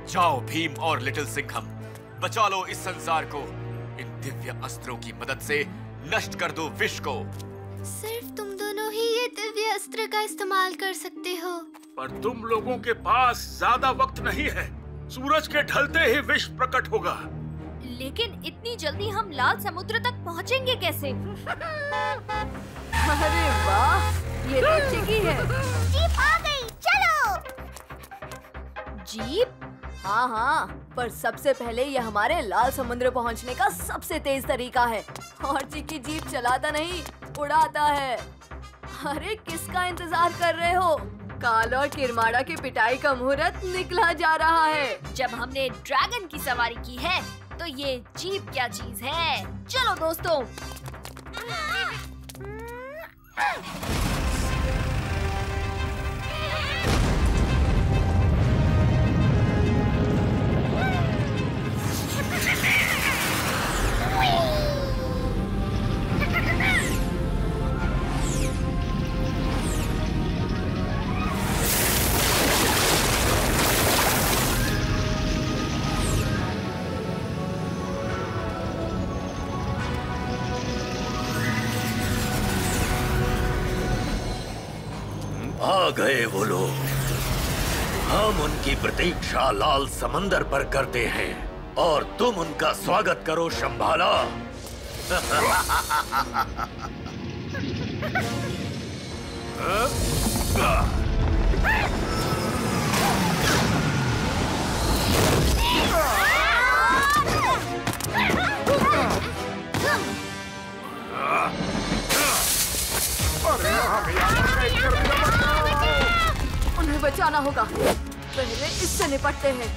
जाओ भीम और लिटिल सिंघम, बचा लो इस संसार को। इन दिव्य अस्त्रों की मदद से नष्ट कर दो विष को। सिर्फ तुम दोनों ही ये दिव्य अस्त्र का इस्तेमाल कर सकते हो। पर तुम लोगों के पास ज्यादा वक्त नहीं है। सूरज के ढलते ही विष प्रकट होगा। लेकिन इतनी जल्दी हम लाल समुद्र तक पहुंचेंगे कैसे? अरे वाह, ये तो चिकी है। जीप आ गई, चलो। जीप? हाँ हाँ, पर सबसे पहले ये हमारे लाल समुद्र पहुंचने का सबसे तेज तरीका है। और चिकी जीप चलाता नहीं, उड़ाता है। अरे किसका इंतजार कर रहे हो? काल और किरमाड़ा की पिटाई का मुहूर्त निकला जा रहा है। जब हमने ड्रैगन की सवारी की है, तो ये जीप क्या चीज है। चलो दोस्तों। आ गए वो लोग। हम उनकी प्रतीक्षा लाल समंदर पर करते हैं और तुम उनका स्वागत करो शंभाला। उन्हें बचाना होगा। पहले इससे निपटते हैं।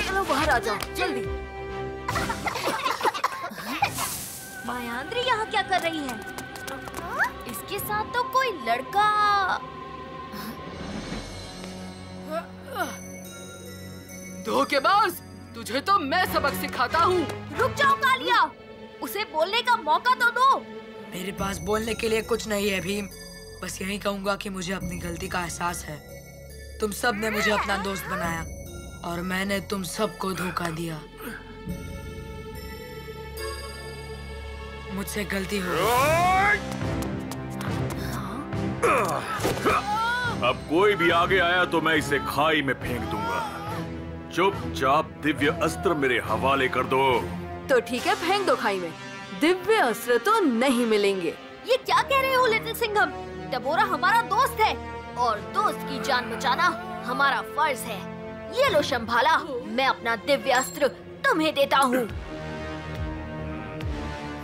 चलो बाहर आ जाओ, जल्दी। मायांद्री यहाँ क्या कर रही है? इसके साथ तो कोई लड़का। धोखेबाज, तुझे तो मैं सबक सिखाता हूँ। रुक जाओ कालिया, उसे बोलने का मौका तो दो। मेरे पास बोलने के लिए कुछ नहीं है भीम। बस यही कहूँगा कि मुझे अपनी गलती का एहसास है। तुम सब ने मुझे अपना दोस्त बनाया और मैंने तुम सबको धोखा दिया। मुझसे गलती हो गई। अब कोई भी आगे आया तो मैं इसे खाई में फेंक दूंगा। चुपचाप दिव्य अस्त्र मेरे हवाले कर दो। तो ठीक है, फेंक दो खाई में। दिव्य अस्त्र तो नहीं मिलेंगे। ये क्या कह रहे हो लिटिल सिंघम? डबोरा हमारा दोस्त है और दोस्त की जान बचाना हमारा फर्ज है। ये लो शंभाला, मैं अपना दिव्य अस्त्र तुम्हें देता हूँ।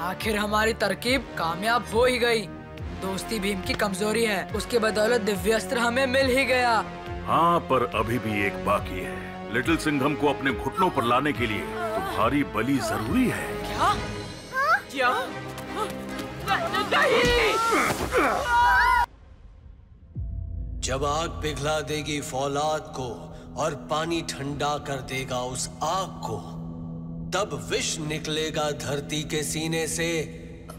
आखिर हमारी तरकीब कामयाब हो ही गई। दोस्ती भीम की कमजोरी है, उसके बदौलत दिव्य अस्त्र हमें मिल ही गया। हाँ, पर अभी भी एक बाकी है। लिटिल सिंघम को अपने घुटनों पर लाने के लिए तुम्हारी बलि जरूरी है। क्या? क्या? नहीं! जब आग पिघला देगी फौलाद को और पानी ठंडा कर देगा उस आग को, तब विष निकलेगा धरती के सीने से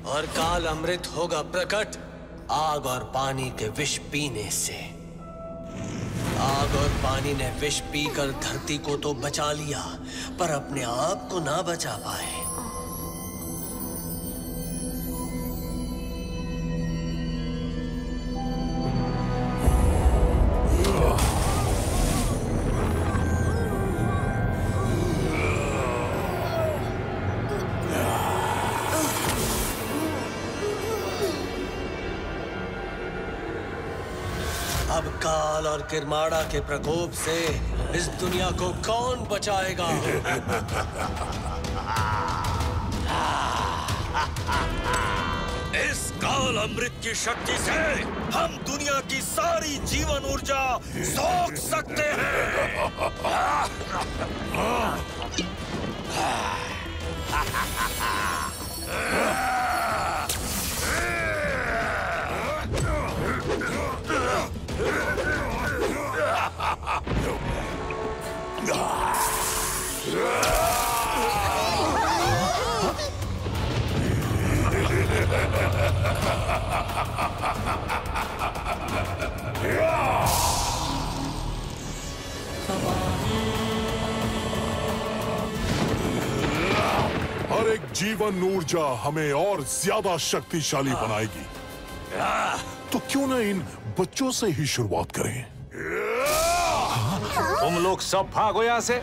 और काल अमृत होगा प्रकट आग और पानी के विष पीने से। आग और पानी ने विष पीकर धरती को तो बचा लिया, पर अपने आप को ना बचा पाए। अब काल और किरमाड़ा के प्रकोप से इस दुनिया को कौन बचाएगा? इस काल अमृत की शक्ति से हम दुनिया की सारी जीवन ऊर्जा सोख सकते हैं। हर एक जीवन ऊर्जा हमें और ज्यादा शक्तिशाली बनाएगी। तो क्यों ना इन बच्चों से ही शुरुआत करें? तुम लोग सब भागो यहाँ से।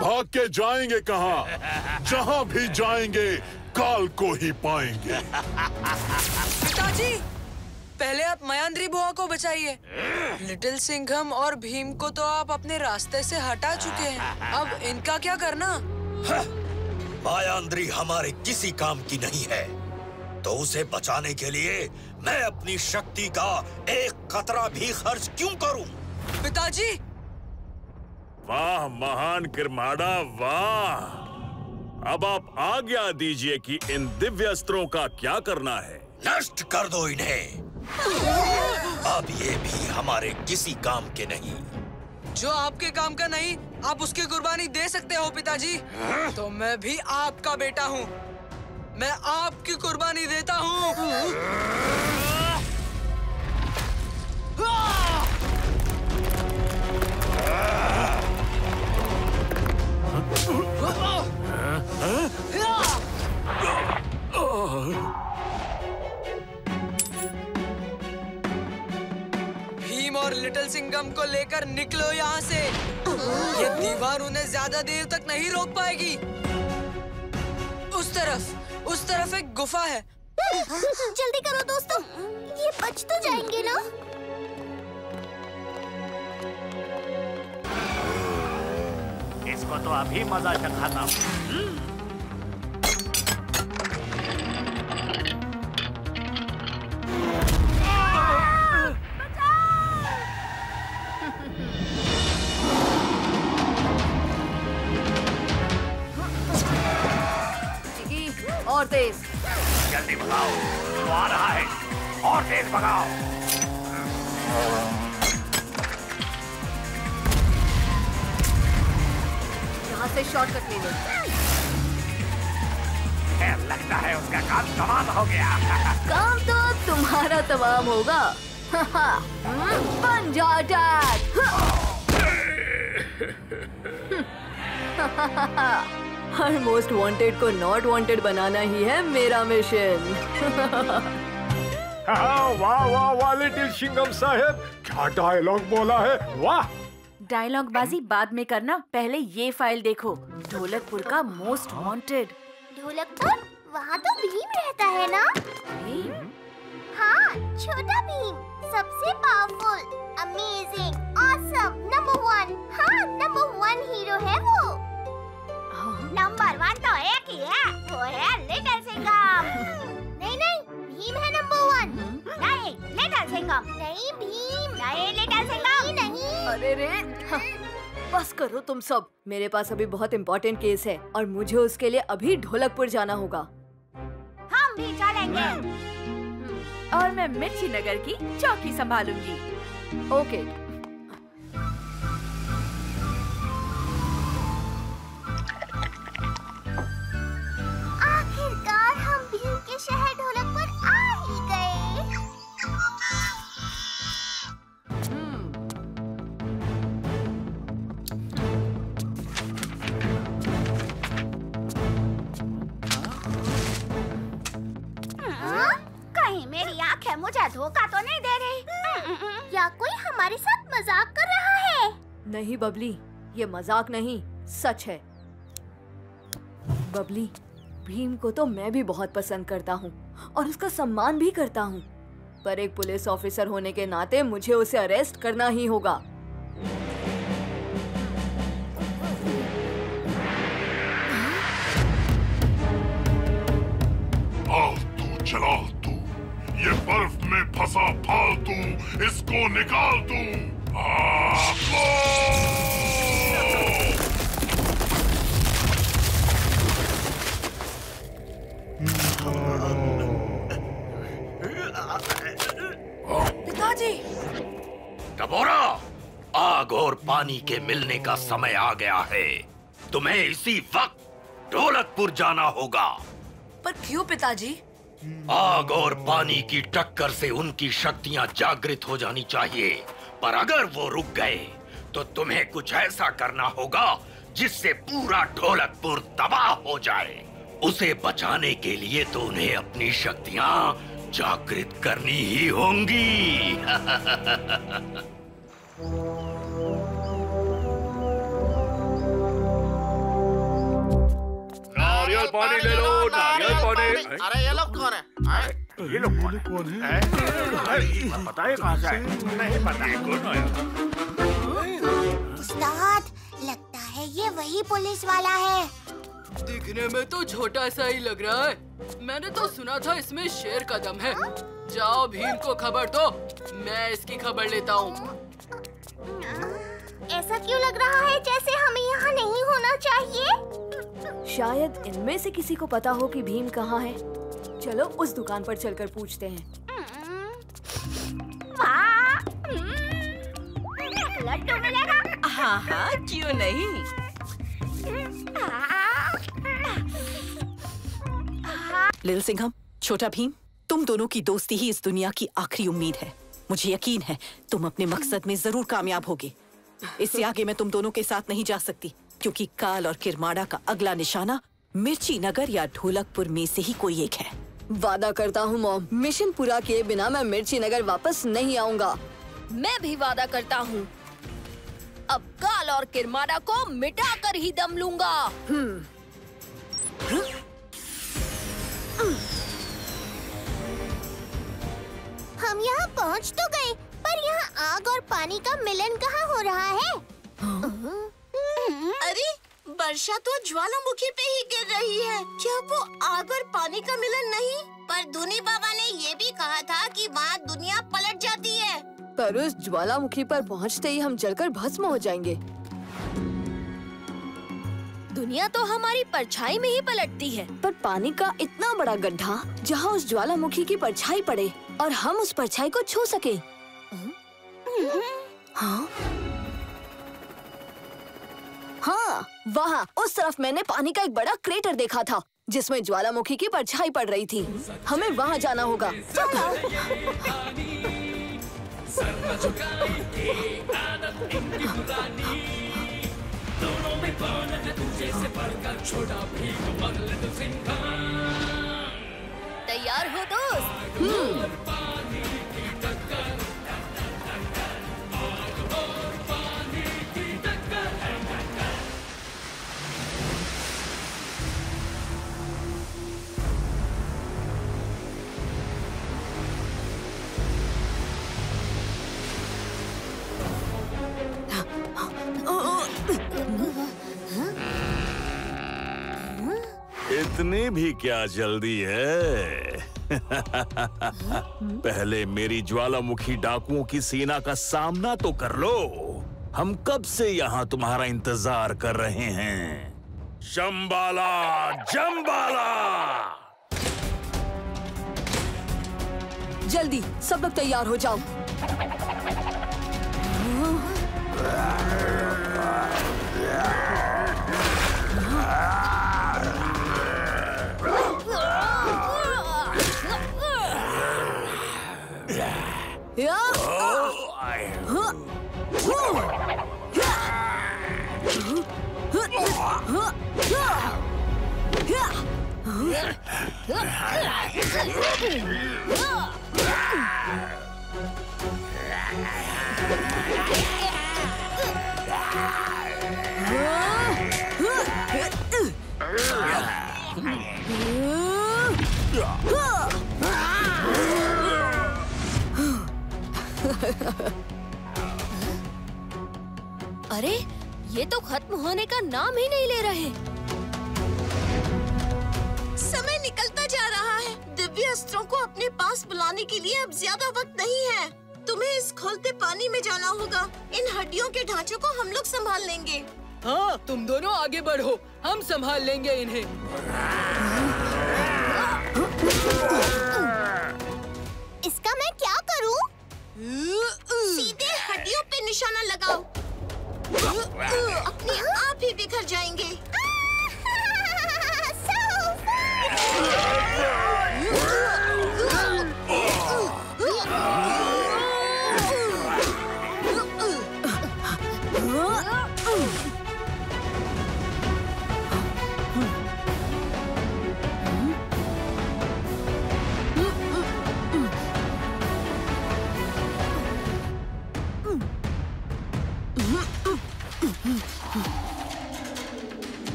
भाग के जाएंगे कहाँ? जहाँ भी जाएंगे काल को ही पाएंगे। पिताजी, पहले आप मयांद्री बुआ को बचाइए। लिटिल सिंघम और भीम को तो आप अपने रास्ते से हटा चुके हैं। अब इनका क्या करना? मायांद्री हमारे किसी काम की नहीं है, तो उसे बचाने के लिए मैं अपनी शक्ति का एक कतरा भी खर्च क्यों करूं? पिताजी! वाह महान किरमाड़ा, वाह। अब आप आज्ञा दीजिए कि इन दिव्य अस्त्रों का क्या करना है। नष्ट कर दो इन्हें। अब ये भी हमारे किसी काम के नहीं। जो आपके काम का नहीं, आप उसकी कुर्बानी दे सकते हो पिताजी। तो मैं भी आपका बेटा हूँ। मैं आपकी कुर्बानी देता हूँ। भीम और लिटिल सिंघम को लेकर निकलो यहाँ से। ये दीवार उन्हें ज्यादा देर तक नहीं रोक पाएगी। उस तरफ एक गुफा है। जल्दी करो दोस्तों, ये बच तो जाएंगे ना? इसको तो अभी मजा चखाता हूँ। और तेज, जल्दी भगाओ, वो आ रहा है। और तेज भगाओ। यहाँ से शॉर्टकट ले लो। लगता है उसका काम तमाम हो गया। काम तो तुम्हारा तमाम होगा। पंजा अटैक। हर मोस्ट वांटेड को नॉट वांटेड बनाना ही है मेरा मिशन। वाह वाह वाह लिटिल सिंघम साहब, क्या डायलॉग बोला है, वाह। डायलॉग बाजी बाद में करना, पहले ये फाइल देखो। ढोलकपुर का मोस्ट वांटेड। ढोलकपुर? वहाँ तो भीम रहता है ना? भीम? हाँ, छोटा भीम, सबसे पावरफुल, अमेजिंग, ऑसम, नंबर 1। हाँ, नंबर 1 हीरो है वो। नंबर 1 तो एक ही है, वो है लिटिल सिंघम। नहीं नहीं, भीम है नंबर 1। नहीं, लिटिल सिंघम। नहीं भीम। नहीं लिटिल सिंघम। नहीं। अरे रे, बस करो तुम सब। मेरे पास अभी बहुत इम्पोर्टेंट केस है और मुझे उसके लिए अभी ढोलकपुर जाना होगा। हम भी चलेंगे। और मैं मिर्ची नगर की चौकी संभालूंगी। ओके। आखिरकार हम भीम के शहर ढोलकपुर आ ही गए। कहीं मेरी आंखें मुझे धोखा तो नहीं दे रही? या कोई हमारे साथ मजाक कर रहा है? नहीं बबली, ये मजाक नहीं, सच है। बबली, भीम को तो मैं भी बहुत पसंद करता हूँ और उसका सम्मान भी करता हूँ, पर एक पुलिस ऑफिसर होने के नाते मुझे उसे अरेस्ट करना ही होगा। फालतू चलातू, ये बर्फ में फंसा फालतू, इसको निकाल तू। पिताजी। डबोरा, आग और पानी के मिलने का समय आ गया है। तुम्हें इसी वक्त ढोलकपुर जाना होगा। पर क्यों पिताजी? आग और पानी की टक्कर से उनकी शक्तियां जागृत हो जानी चाहिए, पर अगर वो रुक गए तो तुम्हें कुछ ऐसा करना होगा जिससे पूरा ढोलकपुर तबाह हो जाए। उसे बचाने के लिए तो उन्हें अपनी शक्तियां जागृत करनी ही होंगी। नारियल पानी ले लो, नारियल पानी। अरे ये लोग कौन है? ये लोग कौन है? पता है कहाँ से आए? नहीं पता है कौन आया। उस्ताद, लगता है ये वही पुलिस वाला है। दिखने में तो छोटा सा ही लग रहा है। मैंने तो सुना था इसमें शेर का दम है। जाओ भीम को खबर दो, मैं इसकी खबर लेता हूँ। ऐसा क्यों लग रहा है जैसे हमें यहाँ नहीं होना चाहिए? शायद इनमें से किसी को पता हो कि भीम कहाँ है। चलो उस दुकान पर चलकर पूछते हैं। लड्डू मिलेगा? हाँ हाँ, क्यों नहीं। लिटिल सिंघम, छोटा भीम, तुम दोनों की दोस्ती ही इस दुनिया की आखिरी उम्मीद है। मुझे यकीन है तुम अपने मकसद में जरूर कामयाब होगे। इससे आगे मैं तुम दोनों के साथ नहीं जा सकती, क्योंकि काल और किरमाड़ा का अगला निशाना मिर्ची नगर या ढोलकपुर में से ही कोई एक है। वादा करता हूँ मॉम, मिशन पूरा किए बिना मैं मिर्ची नगर वापस नहीं आऊँगा। मैं भी वादा करता हूँ, अब काल और किरमाड़ा को मिटा कर ही दम लूंगा। हम यहाँ पहुँच तो गए, पर यहाँ आग और पानी का मिलन कहाँ हो रहा है? अरे वर्षा तो ज्वालामुखी पे ही गिर रही है। क्या वो आग और पानी का मिलन नहीं? पर धुनी बाबा ने ये भी कहा था कि वहाँ दुनिया पलट जाती है। पर उस ज्वालामुखी पर पहुँचते ही हम जलकर भस्म हो जाएंगे। दुनिया तो हमारी परछाई में ही पलटती है। पर पानी का इतना बड़ा गड्ढा जहाँ उस ज्वालामुखी की परछाई पड़े और हम उस परछाई को छू सके। हाँ? हाँ, वहाँ उस तरफ मैंने पानी का एक बड़ा क्रेटर देखा था जिसमें ज्वालामुखी की परछाई पड़ रही थी। हमें वहाँ जाना होगा। तैयार हो दोस्त? इतनी भी क्या जल्दी है? पहले मेरी ज्वालामुखी डाकुओं की सेना का सामना तो कर लो। हम कब से यहाँ तुम्हारा इंतजार कर रहे हैं। शंबाला, जंबाला! जल्दी सब लोग तैयार हो जाओ। अरे ये तो खत्म होने का नाम ही नहीं ले रहे। समय निकलता जा रहा है। दिव्य अस्त्रों को अपने पास बुलाने के लिए अब ज्यादा वक्त नहीं है। तुम्हें इस खोलते पानी में जाना होगा। इन हड्डियों के ढांचों को हम लोग संभाल लेंगे। हाँ, तुम दोनों आगे बढ़ो, हम संभाल लेंगे इन्हें। इसका मैं क्या करूं? सीधे हड्डियों पे निशाना लगाओ। अपने आप ही बिखर जाएंगे।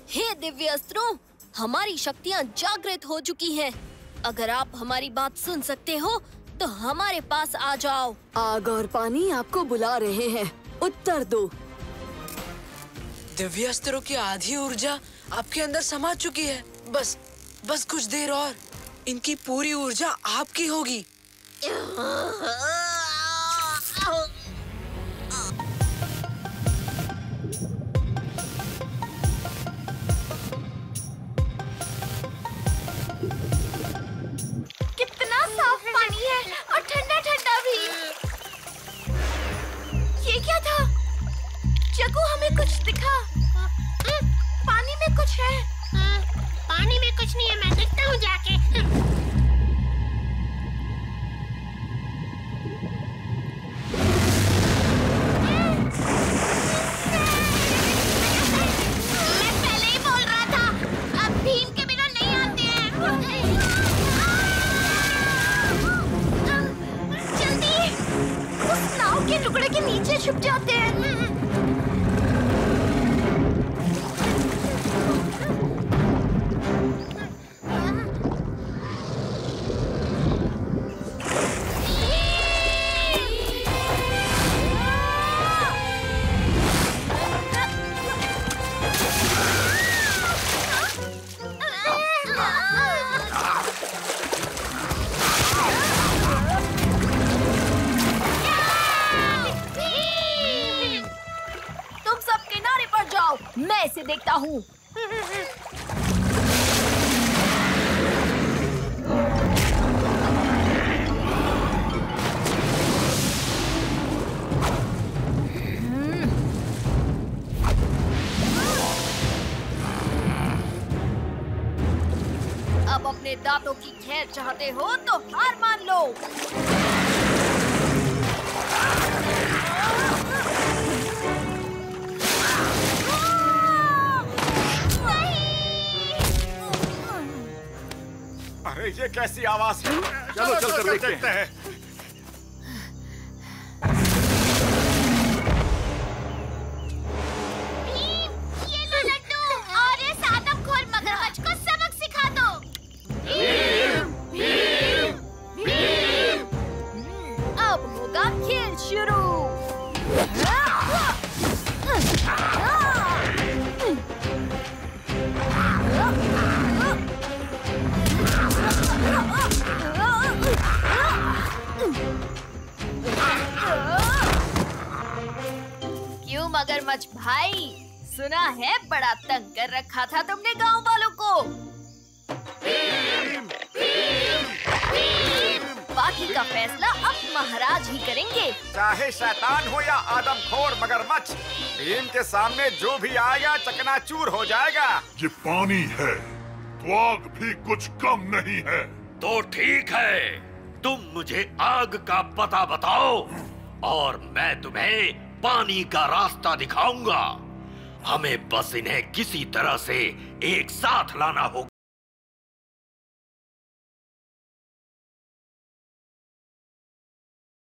हे दिव्य अस्त्रों, हमारी शक्तियाँ जागृत हो चुकी हैं। अगर आप हमारी बात सुन सकते हो तो हमारे पास आ जाओ। आग और पानी आपको बुला रहे हैं, उत्तर दो। दिव्यास्त्रों की आधी ऊर्जा आपके अंदर समा चुकी है। बस कुछ देर और इनकी पूरी ऊर्जा आपकी होगी। कितना साफ पानी है और ठंडा ठंडा भी। ये क्या था? जग्गू, हमें कुछ दिखा। पानी में कुछ है। पानी में कुछ नहीं है, मैं देखता हूँ जाके। मैं पहले ही बोल रहा था, अब भीम के बिना नहीं आते हैं। जल्दी, उस नाव के टुकड़े के नीचे छुप जाते हैं। मैं इसे देखता हूँ। अब अपने दांतों की खैर चाहते हो तो हार मान लो। अरे ये कैसी आवाज है? चलो चल कर देखते हैं। भीम, ये लो लड्डू और इस आदमखोर मगरमच्छ को सबक सिखा दो। भीम, भीम, भीम। अब होगा खेल शुरू। क्यों मगरमच्छ भाई, सुना है बड़ा तंग कर रखा था तुमने गांव वालों को। बाकी का फैसला अब महाराज ही करेंगे। चाहे शैतान हो या आदमखोर मगरमच्छ, भीम के सामने जो भी आएगा चकनाचूर हो जाएगा। ये पानी है तो आग भी कुछ कम नहीं है। तो ठीक है, तुम मुझे आग का पता बताओ और मैं तुम्हें पानी का रास्ता दिखाऊंगा। हमें बस इन्हें किसी तरह से एक साथ लाना होगा।